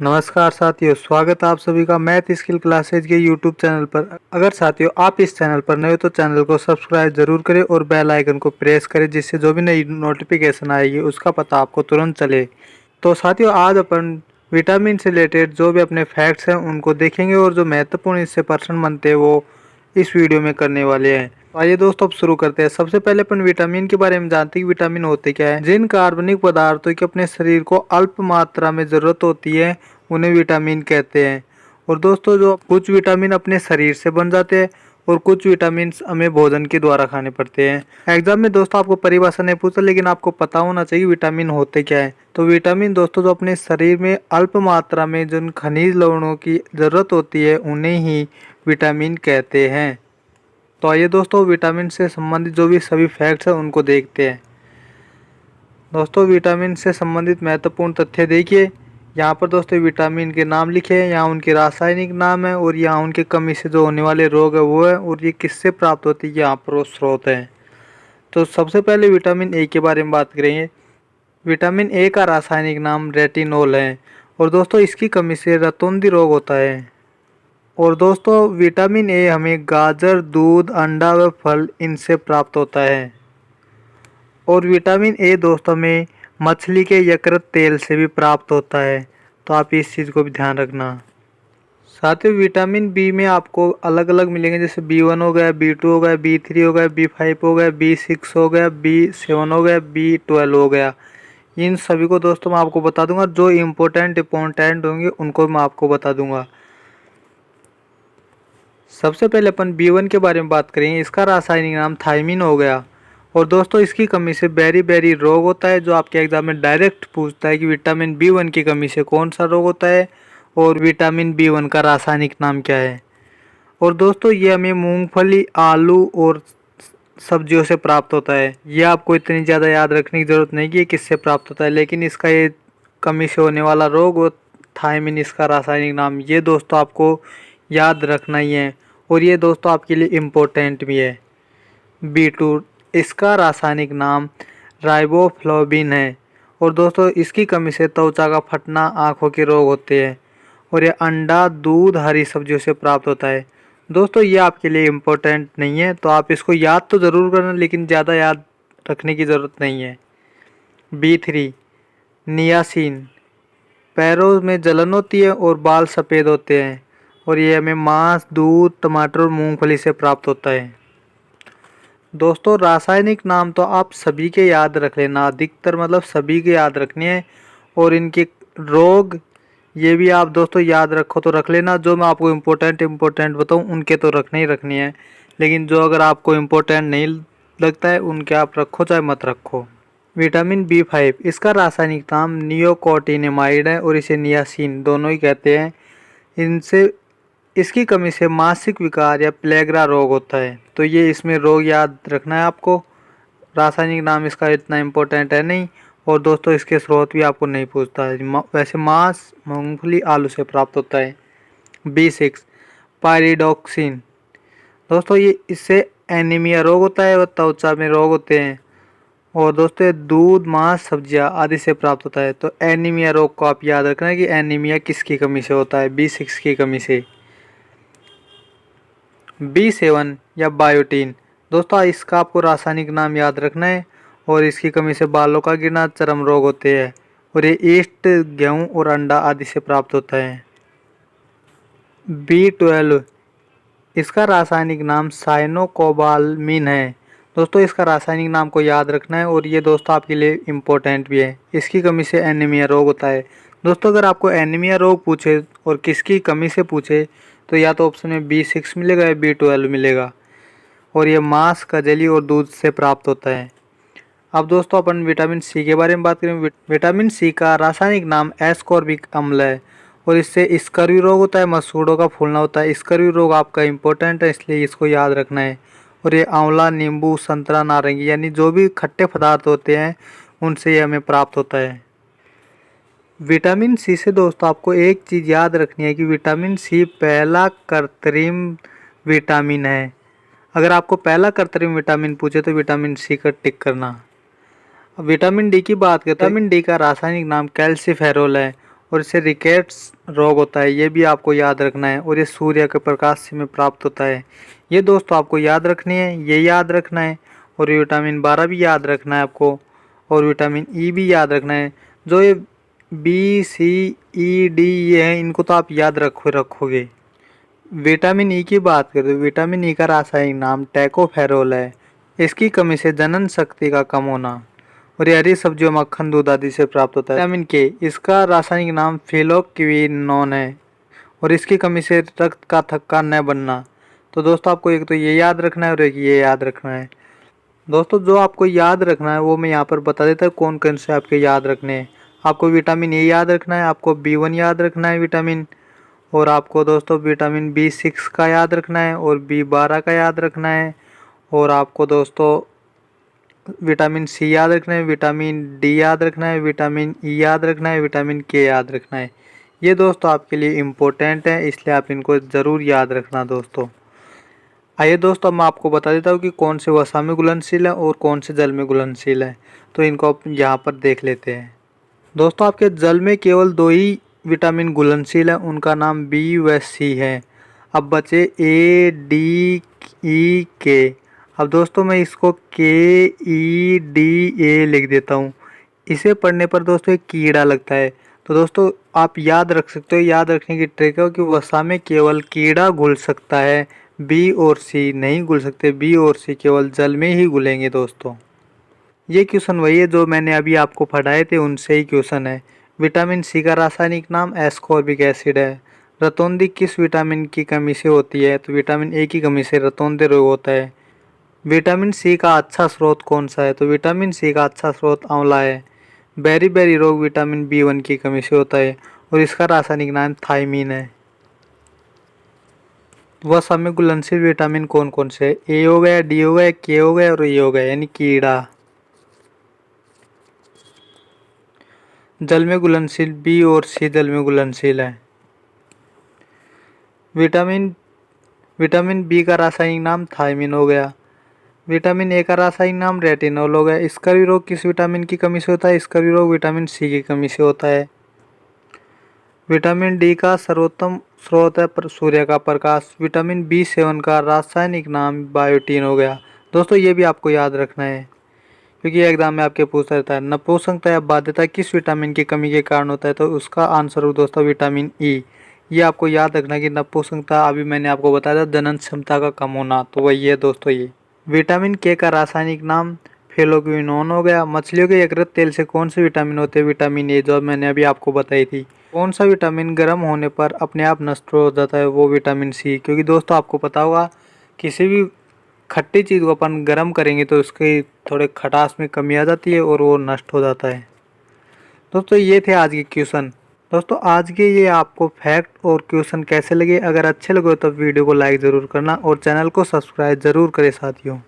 नमस्कार साथियों, स्वागत है आप सभी का मैथ स्किल क्लासेज के यूट्यूब चैनल पर। अगर साथियों आप इस चैनल पर नए हो तो चैनल को सब्सक्राइब जरूर करें और बेल आइकन को प्रेस करें, जिससे जो भी नई नोटिफिकेशन आएगी उसका पता आपको तुरंत चले। तो साथियों आज अपन विटामिन से रिलेटेड जो भी अपने फैक्ट्स हैं उनको देखेंगे और जो महत्वपूर्ण इससे पर्सन बनते हैं वो इस वीडियो में करने वाले हैं। तो आइए दोस्तों अब शुरू करते हैं। सबसे पहले अपन विटामिन के बारे में जानते हैं कि विटामिन होते क्या है। जिन कार्बनिक पदार्थों की अपने शरीर को अल्प मात्रा में जरूरत होती है उन्हें विटामिन कहते हैं। और दोस्तों जो कुछ विटामिन अपने शरीर से बन जाते हैं और कुछ विटामिन हमें भोजन के द्वारा खाने पड़ते हैं। एग्जाम में दोस्तों आपको परिभाषा नहीं पूछा, लेकिन आपको पता होना चाहिए विटामिन होते क्या है। तो विटामिन दोस्तों जो अपने शरीर में अल्प मात्रा में जिन खनिज लवणों की जरूरत होती है उन्हें ही विटामिन कहते हैं। तो आइए दोस्तों विटामिन से संबंधित जो भी सभी फैक्ट्स हैं उनको देखते हैं। दोस्तों विटामिन से संबंधित महत्वपूर्ण तथ्य देखिए। यहाँ पर दोस्तों विटामिन के नाम लिखे हैं, यहाँ उनके रासायनिक नाम है और यहाँ उनके कमी से जो होने वाले रोग है वो है, और ये किससे प्राप्त होती है यहाँ पर वो स्रोत है। तो सबसे पहले विटामिन ए के बारे में बात करेंगे। विटामिन ए का रासायनिक नाम रेटिनोल है और दोस्तों इसकी कमी से रतौंधी रोग होता है। और दोस्तों विटामिन ए हमें गाजर, दूध, अंडा व फल इनसे प्राप्त होता है। और विटामिन ए दोस्तों में मछली के यकृत तेल से भी प्राप्त होता है, तो आप इस चीज़ को भी ध्यान रखना। साथ ही विटामिन बी में आपको अलग अलग मिलेंगे, जैसे B1 हो गया, B2 हो गया, B3 हो गया, B5 हो गया, B6 हो गया, B7 हो गया, B12 हो गया। इन सभी को दोस्तों मैं आपको बता दूंगा, जो इम्पोर्टेंट होंगे उनको मैं आपको बता दूंगा। सबसे पहले अपन B1 के बारे में बात करेंगे। इसका रासायनिक नाम थायमिन हो गया। और दोस्तों इसकी कमी से बेरी रोग होता है, जो आपके एग्जाम में डायरेक्ट पूछता है कि विटामिन B1 की कमी से कौन सा रोग होता है और विटामिन B1 का रासायनिक नाम क्या है। और दोस्तों ये हमें मूंगफली, आलू और सब्जियों से प्राप्त होता है। ये आपको इतनी ज़्यादा याद रखने की ज़रूरत नहीं कि ये किससे प्राप्त होता है, लेकिन इसका ये कमी से होने वाला रोग और थायमिन इसका रासायनिक नाम, ये दोस्तों आपको याद रखना ही है और ये दोस्तों आपके लिए इम्पोर्टेंट भी है। B2 इसका रासायनिक नाम राइबोफ्लाविन है और दोस्तों इसकी कमी से त्वचा का फटना, आँखों के रोग होते हैं। और ये अंडा, दूध, हरी सब्जियों से प्राप्त होता है। दोस्तों ये आपके लिए इम्पोर्टेंट नहीं है, तो आप इसको याद तो ज़रूर करना, लेकिन ज़्यादा याद रखने की ज़रूरत नहीं है। B3 नियासिन, पैरों में जलन होती है और बाल सफ़ेद होते हैं और ये हमें मांस, दूध, टमाटर और मूंगफली से प्राप्त होता है। दोस्तों रासायनिक नाम तो आप सभी के याद रख लेना, अधिकतर मतलब सभी के याद रखने हैं। और इनके रोग ये भी आप दोस्तों याद रखो तो रख लेना। जो मैं आपको इम्पोर्टेंट बताऊं उनके तो रखने ही रखनी है, लेकिन जो अगर आपको इम्पोर्टेंट नहीं लगता है उनके आप रखो चाहे मत रखो। विटामिन B5 इसका रासायनिक नाम नियोकोटिनेमाइड है और इसे नियासिन दोनों ही कहते हैं। इनसे इसकी कमी से मासिक विकार या प्लेगरा रोग होता है, तो ये इसमें रोग याद रखना है आपको। रासायनिक नाम इसका इतना इम्पोर्टेंट है नहीं, और दोस्तों इसके स्रोत भी आपको नहीं पूछता है। वैसे मांस, मूंगफली, आलू से प्राप्त होता है। B6 पायरिडॉक्सिन, दोस्तों ये इससे एनीमिया रोग होता है और त्वचा में रोग होते हैं। और दोस्तों दूध, मांस, सब्जियां आदि से प्राप्त होता है। तो एनीमिया रोग को आप याद रखना कि एनीमिया किसकी कमी से होता है, B6 की कमी से। B7 या बायोटीन, दोस्तों इसका आपको रासायनिक नाम याद रखना है और इसकी कमी से बालों का गिरना, चर्म रोग होते हैं। और ये ईस्ट, गेहूं और अंडा आदि से प्राप्त होता है। B12 इसका रासायनिक नाम साइनोकोबालामिन है। दोस्तों इसका रासायनिक नाम को याद रखना है और ये दोस्तों आपके लिए इम्पोर्टेंट भी है। इसकी कमी से एनीमिया रोग होता है। दोस्तों अगर आपको एनीमिया रोग पूछे और किसकी कमी से पूछे तो या तो ऑप्शन में B6 मिलेगा या B12 मिलेगा। और ये मांस, कजली और दूध से प्राप्त होता है। अब दोस्तों अपन विटामिन सी के बारे में बात करें। विटामिन सी का रासायनिक नाम एस्कॉर्बिक अम्ल है और इससे स्कर्वी रोग होता है, मसूड़ों का फूलना होता है। स्कर्वी रोग आपका इम्पोर्टेंट है, इसलिए इसको याद रखना है। और ये आंवला, नींबू, संतरा, नारंगी यानी जो भी खट्टे पदार्थ होते हैं उनसे ये हमें प्राप्त होता है। विटामिन सी से दोस्तों आपको एक चीज़ याद रखनी है कि विटामिन सी पहला कृत्रिम विटामिन है। अगर आपको पहला कृत्रिम विटामिन पूछे तो विटामिन सी का टिक करना। अब विटामिन डी की बात करते हैं। विटामिन डी का रासायनिक नाम कैल्सीफेरोल है और इससे रिकेट्स रोग होता है, ये भी आपको याद रखना है। और ये सूर्य के प्रकाश से में प्राप्त होता है। ये दोस्तों आपको याद रखनी है, ये याद रखना है। और विटामिन 12 भी याद रखना है आपको, और विटामिन ई भी याद रखना है। जो ये बी सी ई डी ये हैं, इनको तो आप याद रखोगे। विटामिन ई की बात करें तो विटामिन ई का रासायनिक नाम टोकोफेरोल है। इसकी कमी से जनन शक्ति का कम होना, और ये हरी सब्जियों, मक्खन, दूध आदि से प्राप्त होता है। विटामिन के, इसका रासायनिक नाम फिनोल्क्विनोन है, और इसकी कमी से रक्त का थक्का न बनना। तो दोस्तों आपको एक तो ये याद रखना है और एक ये याद रखना है। दोस्तों जो आपको याद रखना है वो मैं यहाँ पर बता देता हूँ कौन कौन से आपके याद रखने हैं। आपको विटामिन ए याद रखना है, आपको B1 याद रखना है विटामिन, और आपको दोस्तों विटामिन B6 का याद रखना है, और B12 का याद रखना है, और आपको दोस्तों विटामिन सी याद रखना है, विटामिन डी याद रखना है, विटामिन ई याद रखना है, विटामिन के याद रखना है। ये दोस्तों आपके लिए इम्पोर्टेंट है, इसलिए आप इनको ज़रूर याद रखना दोस्तों। आइए दोस्तों मैं आपको बता देता हूँ कि कौन से वसा में घुलनशील है और कौन से जल में घुलनशील है। तो इनको आप यहाँ पर देख लेते हैं। दोस्तों आपके जल में केवल 2 ही विटामिन घुलनशील है, उनका नाम बी व सी है। अब बचे ए डी ई के। अब दोस्तों मैं इसको KEDA लिख देता हूँ। इसे पढ़ने पर दोस्तों एक कीड़ा लगता है। तो दोस्तों आप याद रख सकते हो, याद रखने की ट्रिक है कि वसा में केवल कीड़ा घुल सकता है, बी और सी नहीं घुल सकते। बी और सी केवल जल में ही घुलेंगे दोस्तों। ये क्वेश्चन वही है जो मैंने अभी आपको पढ़ाए थे, उनसे ही क्वेश्चन है। विटामिन सी का रासायनिक नाम एस्कॉर्बिक एसिड है। रतौंधी किस विटामिन की कमी से होती है? तो विटामिन ए की कमी से रतौंधी रोग होता है। विटामिन सी का अच्छा स्रोत कौन सा है? तो विटामिन सी का अच्छा स्रोत आंवला है। बेरी रोग विटामिन B1 की कमी से होता है, और इसका रासायनिक नाम थायमीन है। वह समय घुलनशील विटामिन कौन कौन से? ए हो गया, डी हो गया, के हो गया और ए हो गया, यानी कीड़ा। जल में घुलनशील बी और सी जल में घुलनशील है। विटामिन बी का रासायनिक नाम थायमीन हो गया। विटामिन ए का रासायनिक नाम रेटिनॉल हो गया। स्कर्वी रोग किस विटामिन की कमी से होता है? स्कर्वी रोग विटामिन सी की कमी से होता है। विटामिन डी का सर्वोत्तम स्रोत है सूर्य का प्रकाश। विटामिन B7 का रासायनिक नाम बायोटीन हो गया। दोस्तों ये भी आपको याद रखना है, क्योंकि एग्जाम में आपके पूछा रहता है। नपुंसकता या बाध्यता किस विटामिन की कमी के कारण होता है? तो उसका आंसर हो दोस्तों विटामिन ई। ये आपको याद रखना कि नपुंसकता अभी मैंने आपको बताया था, जनन क्षमता का कम होना, तो वही है दोस्तों ये। विटामिन के का रासायनिक नाम फिनोल्क्विनोन हो गया। मछलियों के यकृत तेल से कौन से विटामिन होते हैं? विटामिन ए, जो मैंने अभी आपको बताई थी। कौन सा विटामिन गर्म होने पर अपने आप नष्ट हो जाता है? वो विटामिन सी, क्योंकि दोस्तों आपको पता होगा किसी भी खट्टी चीज़ को अपन गर्म करेंगे तो उसके थोड़े खटास में कमी आ जाती है और वो नष्ट हो जाता है। दोस्तों ये थे आज के क्वेश्चन। दोस्तों आज के ये आपको फैक्ट और क्वेश्चन कैसे लगे? अगर अच्छे लगे तो वीडियो को लाइक ज़रूर करना और चैनल को सब्सक्राइब ज़रूर करें साथियों।